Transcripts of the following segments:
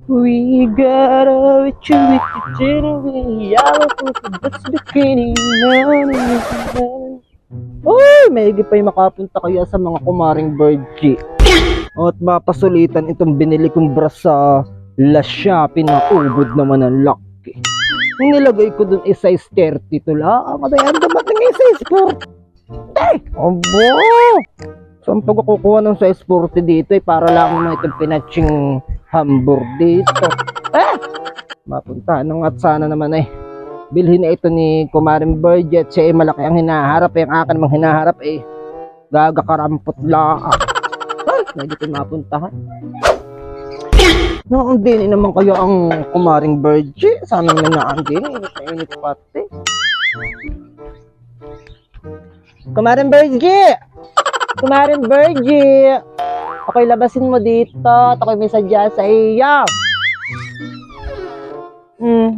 We gotta with you with the genuine yellow that's bikini. Uy, maigi pa yung makapunta kaya sa mga kumaring Virgie. At mapasulitan itong binili kong bra sa La Shopee na ubod naman ang laki. Yung nilagay ko dun is size 30 to lang. Kaya dumating yung size 40. Abo! Saan pag kukuha ng size 40 dito para lang naman itong pinatching hambur dito. Mapunta nung at sana naman bilhin na ito ni Kumaring Virgie at siya malaki ang hinaharap. Yung akin namang hinaharap gagakarampot lang. Pwede ko mapuntahan. Noong din naman kayo ang Kumaring Virgie. Sana nga naandin. Init pati. Kumaring Virgie! Kumaring Virgie! Ako'y labasin mo dito at ako'y may sadya sa iyo.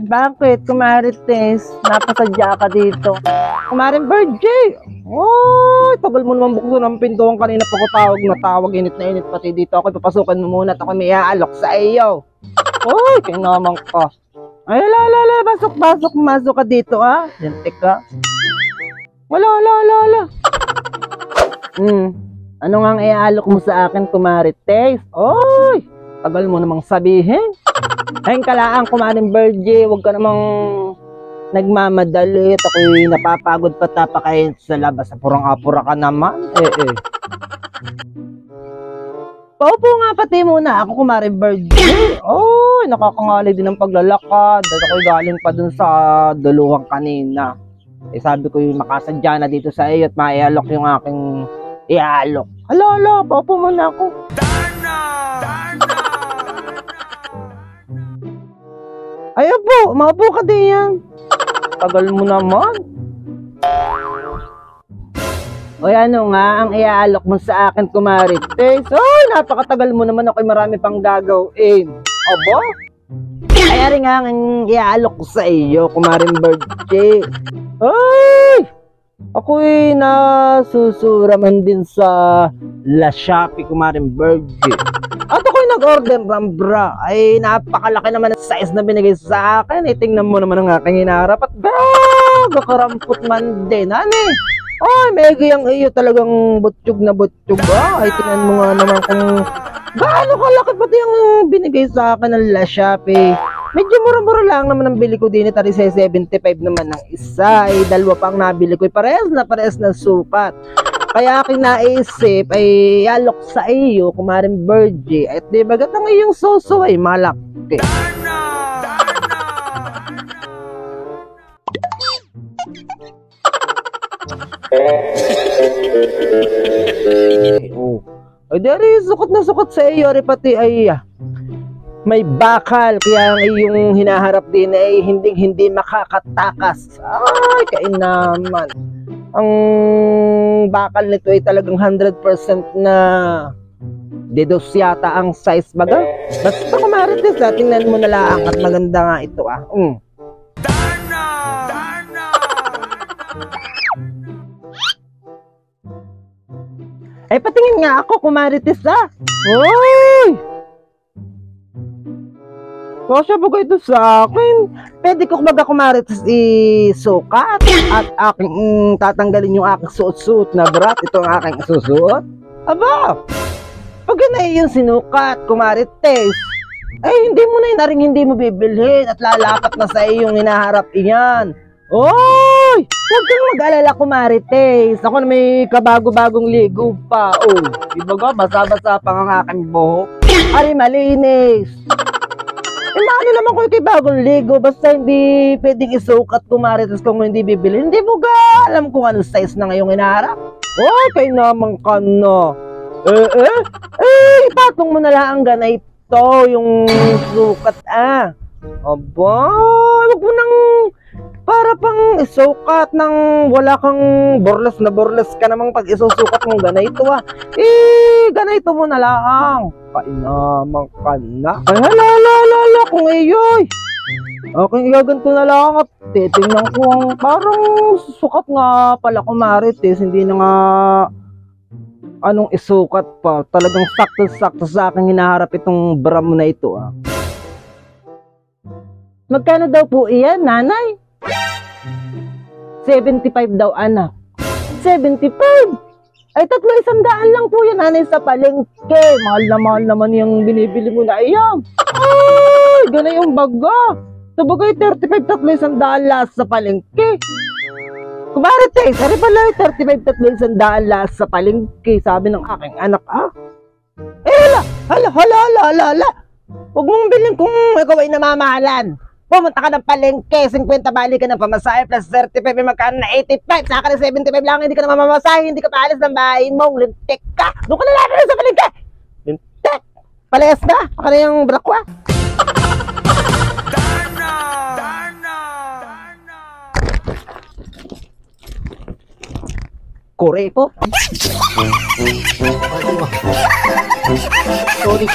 Bakit, Kumarites? Napasadya ka dito. Kumaring Virgie! Oy, tagal mo naman buksan ang pintuan kanina pa ko tawag. Init na init pati dito. Ako'y papasukan mo muna at ako'y may aalok sa iyo. Oy, kaya naman ka. Ay, lala, masok ka dito, ha? Jantik ka. Wala. Ano nga ang iaalok mo sa akin, Kumarites? Oy, tagal mo namang sabihin. Ayun ka lang, Kumaring Virgie, huwag ka namang nagmamadali at ako'y napapagod pa tapakayin sa labas. Apurang-apura ka naman. Paupo nga pati muna ako, Kumaring Virgie. Oy, nakakangali din ang paglalakad. At ako'y galing pa dun sa duluhang kanina. Sabi ko yung makasadya na dito sa iyo at maialok yung aking ialok. Hala, paupo muna ako. Ayaw po, maupo ka din yan. Tagal mo naman. O ano nga ang iaalok mo sa akin, Kumarites? Oy, napakatagal mo naman, ako'y marami pang gagawin. Aba? Kaya rin nga ang iaalok ko sa iyo, Kumaring Virgie. Ay! Ako'y nasusura man din sa La Shopee, Kumaring Virgie. At ako'y nag-order ng bra. Ay, napakalaki naman ang size na binigay sa akin. Tingnan mo naman ang aking hinaharap. At gakarampot man din. Ay, megi ang iyo talagang butsyog na butsyog. Ay, tingnan mo nga naman kung gaano kalaki pati ang binigay sa akin ng La Shopee. Medyo mura-mura lang naman ang bili ko din. 75 naman ang isa. Ay, dalawa pang nabili ko. Parehas na sukat. Kaya aking naisip ay alok sa iyo, Kumaring Virgie. At di bagat ang iyong suso ay malaki. Ay, dari, sukat na sukat sa iyo. Pati ay may bakal. Kaya ang iyong hinaharap din ay hindi makakatakas. Ay, kainaman. Ang bakal nito ay talagang 100% na dedos yata ang size baga. Basta, Kumarites, tingnan mo na lang at maganda nga ito. Ay, patingin nga ako, Kumarites, Uy! Kasya ba ito sa akin? Pwede ko kumbaga, Kumarites, isukat at aking tatanggalin yung aking suot-suot na brat. Ito ang aking isusuot. Aba, pag yun ay yung sinukat, Kumarites, ay hindi mo na hindi mo bibilhin at lalapat na sa iyong hinaharap iyan. Oy! Huwag kang mag-alala, Kumarites. Ako na may kabago-bagong ligo pa. Ibaga, basa-basa pa ang aking buhok. Ari, malinis. Ano naman ko kay bagong ligo, basta hindi pwedeng isukat, Kumarites, kung hindi bibili. Hindi mo alam kung ano size na ngayong hinaharap. Kay naman ka na. Ipatong mo na lang ang ganito, yung sukat, Aba, wag mo nang para pang isukat ng wala kang borles na borles ka namang pag isusukat mong ganito, ganito mo na lang. Kainaman ka na. Ay, hala, kung iyoy. Okay, gaganto na lang at titingnan ko ang parang sukat nga pala, Kumarites. Hindi na nga anong isukat pa. Talagang sakto-sakto sa akin hinaharap itong bra mo na ito, Magkano daw po iyan, nanay? 75 daw, anak. 75? Ay, 300 lang po yan, nanay, sa palengke. Mahal naman yung binibili mo na iyan. Ay, gano'n yung baga. Sabagay, 35, 300 lang sa palengke. Kumari, sorry pala, 35, 300 lang sa palengke, sabi ng aking anak, ah. Hala. Huwag mong bilhin kung ikaw ay namamahalan. Pumunta ka ng palengke, 50 bali ka ng pamasahe plus 35, may magkano na 85, saka na 75 lang, hindi ka na mamamasahe, hindi ka paalis ng bahay mo, lintik ka. Doon ka na lang sa palengke. Lintik. Palayas na, baka na yung brakwa. Kore po. Sorry.